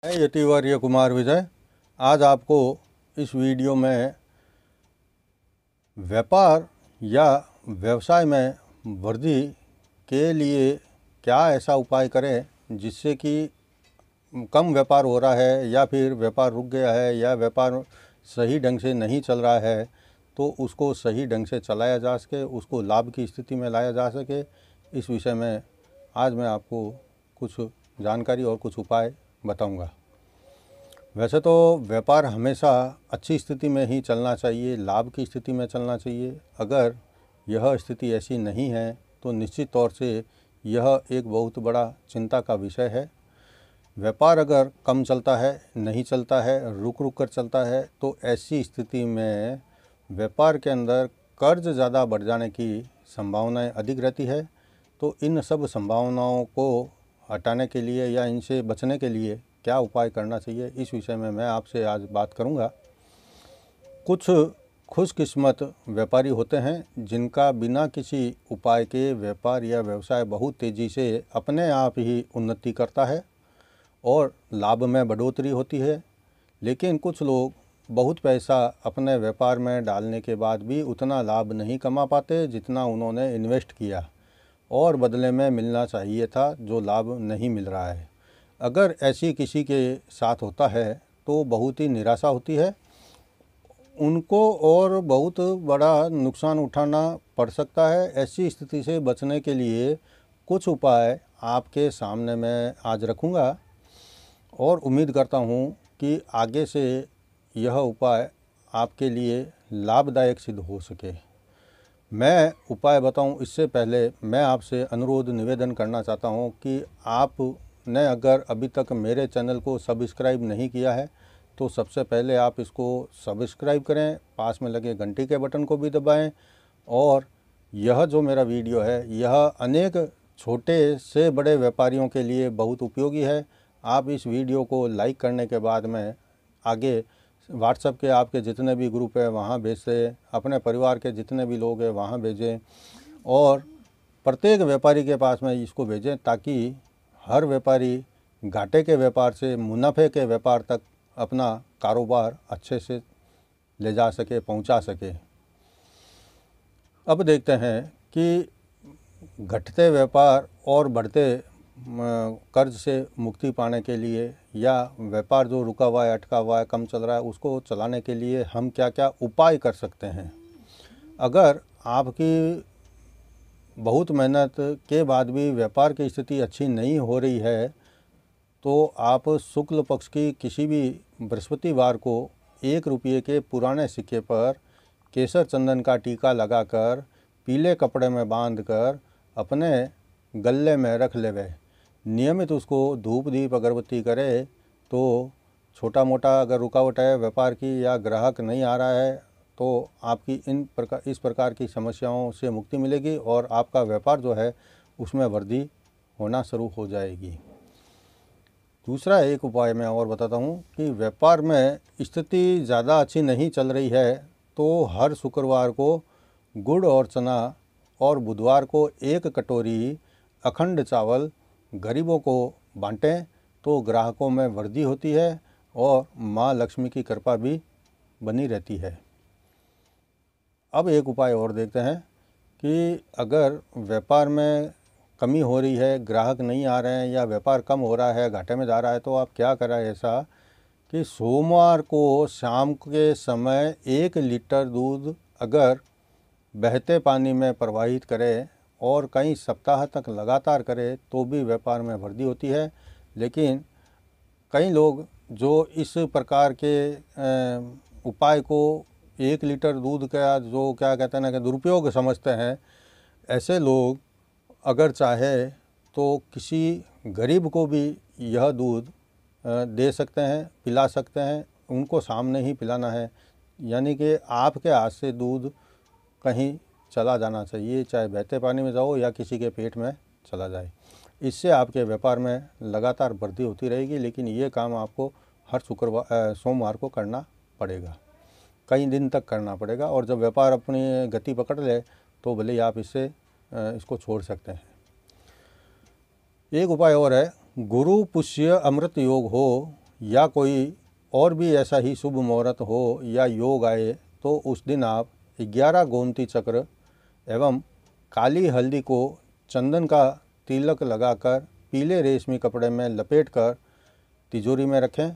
मैं यतिवर्य कुमार विजय आज आपको इस वीडियो में व्यापार या व्यवसाय में वृद्धि के लिए क्या ऐसा उपाय करें जिससे कि कम व्यापार हो रहा है या फिर व्यापार रुक गया है या व्यापार सही ढंग से नहीं चल रहा है तो उसको सही ढंग से चलाया जा सके, उसको लाभ की स्थिति में लाया जा सके। इस विषय में आज मैं आपको कुछ जानकारी और कुछ उपाय बताऊंगा। वैसे तो व्यापार हमेशा अच्छी स्थिति में ही चलना चाहिए, लाभ की स्थिति में चलना चाहिए। अगर यह स्थिति ऐसी नहीं है तो निश्चित तौर से यह एक बहुत बड़ा चिंता का विषय है। व्यापार अगर कम चलता है, नहीं चलता है, रुक रुक कर चलता है तो ऐसी स्थिति में व्यापार के अंदर कर्ज ज़्यादा बढ़ जाने की संभावनाएं अधिक रहती है। तो इन सब संभावनाओं को हटाने के लिए या इनसे बचने के लिए क्या उपाय करना चाहिए, इस विषय में मैं आपसे आज बात करूंगा। कुछ खुशकिस्मत व्यापारी होते हैं जिनका बिना किसी उपाय के व्यापार या व्यवसाय बहुत तेज़ी से अपने आप ही उन्नति करता है और लाभ में बढ़ोतरी होती है। लेकिन कुछ लोग बहुत पैसा अपने व्यापार में डालने के बाद भी उतना लाभ नहीं कमा पाते जितना उन्होंने इन्वेस्ट किया और बदले में मिलना चाहिए था जो लाभ नहीं मिल रहा है। अगर ऐसी किसी के साथ होता है तो बहुत ही निराशा होती है, उनको और बहुत बड़ा नुकसान उठाना पड़ सकता है। ऐसी स्थिति से बचने के लिए कुछ उपाय आपके सामने मैं आज रखूँगा और उम्मीद करता हूँ कि आगे से यह उपाय आपके लिए लाभदायक सिद्ध हो सके। मैं उपाय बताऊं इससे पहले मैं आपसे अनुरोध निवेदन करना चाहता हूं कि आपने अगर अभी तक मेरे चैनल को सब्सक्राइब नहीं किया है तो सबसे पहले आप इसको सब्सक्राइब करें, पास में लगे घंटी के बटन को भी दबाएं और यह जो मेरा वीडियो है यह अनेक छोटे से बड़े व्यापारियों के लिए बहुत उपयोगी है। आप इस वीडियो को लाइक करने के बाद में आगे व्हाट्सएप के आपके जितने भी ग्रुप है वहाँ भेजें, अपने परिवार के जितने भी लोग हैं वहाँ भेजें और प्रत्येक व्यापारी के पास में इसको भेजें ताकि हर व्यापारी घाटे के व्यापार से मुनाफे के व्यापार तक अपना कारोबार अच्छे से ले जा सके, पहुँचा सके। अब देखते हैं कि घटते व्यापार और बढ़ते कर्ज से मुक्ति पाने के लिए या व्यापार जो रुका हुआ है, अटका हुआ है, कम चल रहा है, उसको चलाने के लिए हम क्या क्या उपाय कर सकते हैं। अगर आपकी बहुत मेहनत के बाद भी व्यापार की स्थिति अच्छी नहीं हो रही है तो आप शुक्ल पक्ष की किसी भी बृहस्पतिवार को 1 रुपये के पुराने सिक्के पर केसर चंदन का टीका लगाकर पीले कपड़े में बांधकर अपने गले में रख लेवे। नियमित उसको धूप दीप अगरबत्ती करे तो छोटा मोटा अगर रुकावट है व्यापार की या ग्राहक नहीं आ रहा है तो आपकी इस प्रकार की समस्याओं से मुक्ति मिलेगी और आपका व्यापार जो है उसमें वृद्धि होना शुरू हो जाएगी। दूसरा एक उपाय मैं और बताता हूँ कि व्यापार में स्थिति ज़्यादा अच्छी नहीं चल रही है तो हर शुक्रवार को गुड़ और चना और बुधवार को 1 कटोरी अखंड चावल गरीबों को बांटें तो ग्राहकों में वृद्धि होती है और माँ लक्ष्मी की कृपा भी बनी रहती है। अब एक उपाय और देखते हैं कि अगर व्यापार में कमी हो रही है, ग्राहक नहीं आ रहे हैं या व्यापार कम हो रहा है, घाटे में जा रहा है तो आप क्या करें ऐसा कि सोमवार को शाम के समय 1 लीटर दूध अगर बहते पानी में प्रवाहित करें और कई सप्ताह तक लगातार करें तो भी व्यापार में वृद्धि होती है। लेकिन कई लोग जो इस प्रकार के उपाय को 1 लीटर दूध का जो क्या कहते हैं ना कि दुरुपयोग समझते हैं, ऐसे लोग अगर चाहे तो किसी गरीब को भी यह दूध दे सकते हैं, पिला सकते हैं। उनको सामने ही पिलाना है, यानी कि आपके हाथ से दूध कहीं चला जाना चाहिए, चाहे बहते पानी में जाओ या किसी के पेट में चला जाए। इससे आपके व्यापार में लगातार वृद्धि होती रहेगी। लेकिन ये काम आपको हर सोमवार को करना पड़ेगा, कई दिन तक करना पड़ेगा और जब व्यापार अपनी गति पकड़ ले तो भले ही आप इसको छोड़ सकते हैं। एक उपाय और है, गुरु पुष्य अमृत योग हो या कोई और भी ऐसा ही शुभ मुहूर्त हो या योग आए तो उस दिन आप 11 गोमती चक्र एवं काली हल्दी को चंदन का तिलक लगाकर पीले रेशमी कपड़े में लपेटकर तिजोरी में रखें।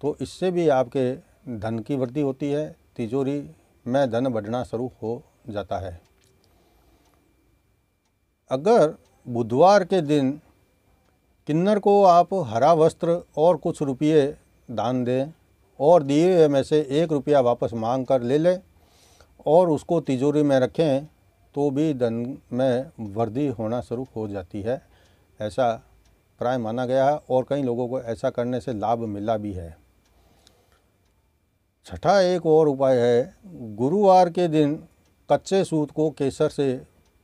तो इससे भी आपके धन की वृद्धि होती है, तिजोरी में धन बढ़ना शुरू हो जाता है। अगर बुधवार के दिन किन्नर को आप हरा वस्त्र और कुछ रुपये दान दें और दिए हुए में से 1 रुपया वापस मांग कर ले लें और उसको तिजोरी में रखें तो भी धन में वृद्धि होना शुरू हो जाती है, ऐसा प्राय माना गया है और कई लोगों को ऐसा करने से लाभ मिला भी है। छठा एक और उपाय है, गुरुवार के दिन कच्चे सूत को केसर से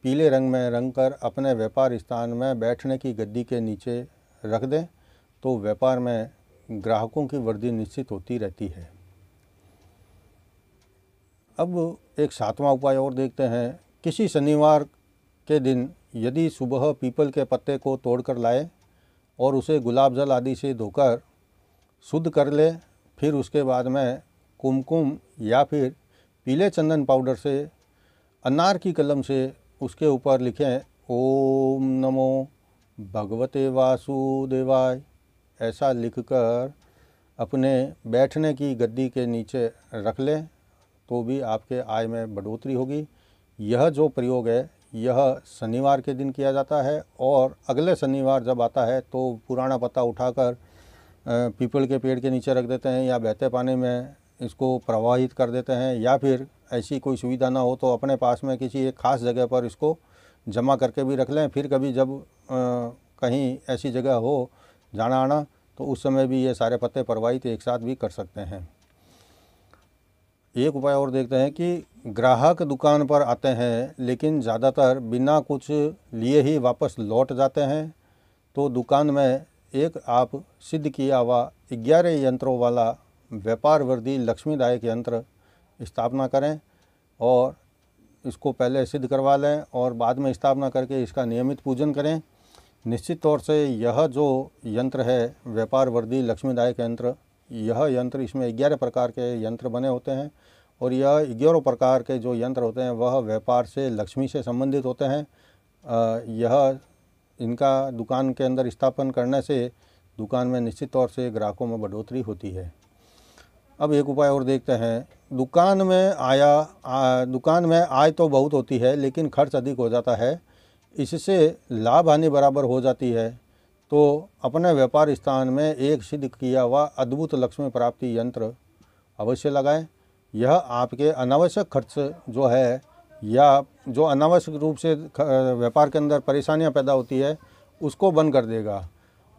पीले रंग में रंग कर अपने व्यापार स्थान में बैठने की गद्दी के नीचे रख दें तो व्यापार में ग्राहकों की वृद्धि निश्चित होती रहती है। अब एक 7वां उपाय और देखते हैं। किसी शनिवार के दिन यदि सुबह पीपल के पत्ते को तोड़कर लाए और उसे गुलाब जल आदि से धोकर शुद्ध कर ले, फिर उसके बाद में कुमकुम या फिर पीले चंदन पाउडर से अनार की कलम से उसके ऊपर लिखें ओम नमो भगवते वासुदेवाय, ऐसा लिखकर अपने बैठने की गद्दी के नीचे रख लें तो भी आपके आय में बढ़ोतरी होगी। यह जो प्रयोग है यह शनिवार के दिन किया जाता है और अगले शनिवार जब आता है तो पुराना पत्ता उठाकर पीपल के पेड़ के नीचे रख देते हैं या बहते पानी में इसको प्रवाहित कर देते हैं, या फिर ऐसी कोई सुविधा ना हो तो अपने पास में किसी एक खास जगह पर इसको जमा करके भी रख लें। फिर कभी जब कहीं ऐसी जगह हो जाना आना तो उस समय भी ये सारे पत्ते प्रवाहित एक साथ भी कर सकते हैं। एक उपाय और देखते हैं कि ग्राहक दुकान पर आते हैं लेकिन ज़्यादातर बिना कुछ लिए ही वापस लौट जाते हैं, तो दुकान में एक आप सिद्ध किया हुआ 11 यंत्रों वाला व्यापार वृद्धि लक्ष्मीदायक यंत्र स्थापना करें और इसको पहले सिद्ध करवा लें और बाद में स्थापना करके इसका नियमित पूजन करें। निश्चित तौर से यह जो यंत्र है व्यापार वृद्धि लक्ष्मीदायक यंत्र, यह यंत्र इसमें 11 प्रकार के यंत्र बने होते हैं और यह 11 प्रकार के जो यंत्र होते हैं वह व्यापार से लक्ष्मी से संबंधित होते हैं। यह इनका दुकान के अंदर स्थापन करने से दुकान में निश्चित तौर से ग्राहकों में बढ़ोतरी होती है। अब एक उपाय और देखते हैं। दुकान में आय तो बहुत होती है लेकिन खर्च अधिक हो जाता है, इससे लाभ हानि बराबर हो जाती है, तो अपने व्यापार स्थान में एक सिद्ध किया हुआ अद्भुत लक्ष्मी प्राप्ति यंत्र अवश्य लगाएं। यह आपके अनावश्यक खर्च जो है या जो अनावश्यक रूप से व्यापार के अंदर परेशानियां पैदा होती है उसको बंद कर देगा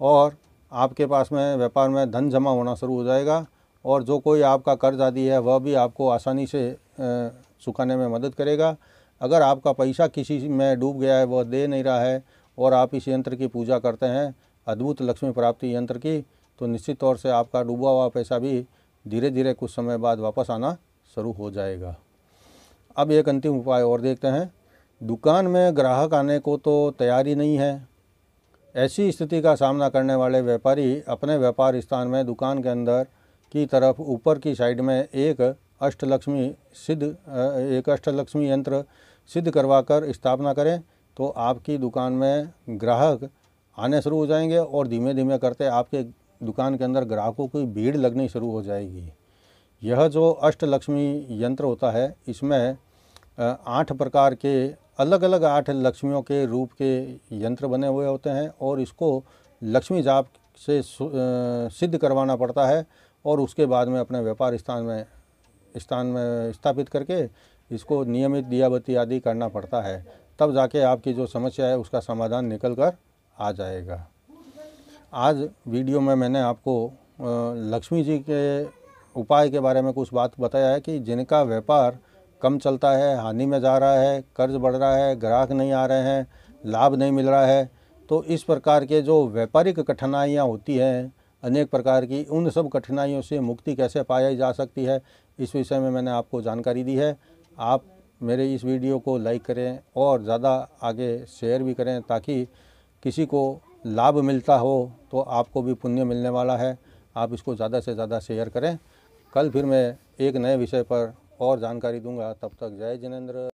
और आपके पास में व्यापार में धन जमा होना शुरू हो जाएगा और जो कोई आपका कर्ज आदि है वह भी आपको आसानी से चुकाने में मदद करेगा। अगर आपका पैसा किसी में डूब गया है, वह दे नहीं रहा है और आप इस यंत्र की पूजा करते हैं अद्भुत लक्ष्मी प्राप्ति यंत्र की, तो निश्चित तौर से आपका डूबा हुआ पैसा भी धीरे धीरे कुछ समय बाद वापस आना शुरू हो जाएगा। अब एक अंतिम उपाय और देखते हैं। दुकान में ग्राहक आने को तो तैयारी नहीं है, ऐसी स्थिति का सामना करने वाले व्यापारी अपने व्यापार स्थान में दुकान के अंदर की तरफ ऊपर की साइड में एक अष्टलक्ष्मी यंत्र सिद्ध करवाकर स्थापना करें तो आपकी दुकान में ग्राहक आने शुरू हो जाएंगे और धीमे धीमे करते आपके दुकान के अंदर ग्राहकों की भीड़ लगनी शुरू हो जाएगी। यह जो अष्टलक्ष्मी यंत्र होता है इसमें 8 प्रकार के अलग अलग 8 लक्ष्मियों के रूप के यंत्र बने हुए होते हैं और इसको लक्ष्मी जाप से सिद्ध करवाना पड़ता है और उसके बाद में अपने व्यापार स्थान में स्थापित करके इसको नियमित दिया बत्ती आदि करना पड़ता है, तब जाके आपकी जो समस्या है उसका समाधान निकल कर आ जाएगा। आज वीडियो में मैंने आपको लक्ष्मी जी के उपाय के बारे में कुछ बात बताया है कि जिनका व्यापार कम चलता है, हानि में जा रहा है, कर्ज बढ़ रहा है, ग्राहक नहीं आ रहे हैं, लाभ नहीं मिल रहा है, तो इस प्रकार के जो व्यापारिक कठिनाइयाँ होती हैं अनेक प्रकार की, उन सब कठिनाइयों से मुक्ति कैसे पाई जा सकती है इस विषय में मैंने आपको जानकारी दी है। आप मेरे इस वीडियो को लाइक करें और ज़्यादा आगे शेयर भी करें ताकि किसी को लाभ मिलता हो तो आपको भी पुण्य मिलने वाला है। आप इसको ज़्यादा से ज़्यादा शेयर करें। कल फिर मैं एक नए विषय पर और जानकारी दूंगा। तब तक जय जिनेंद्र।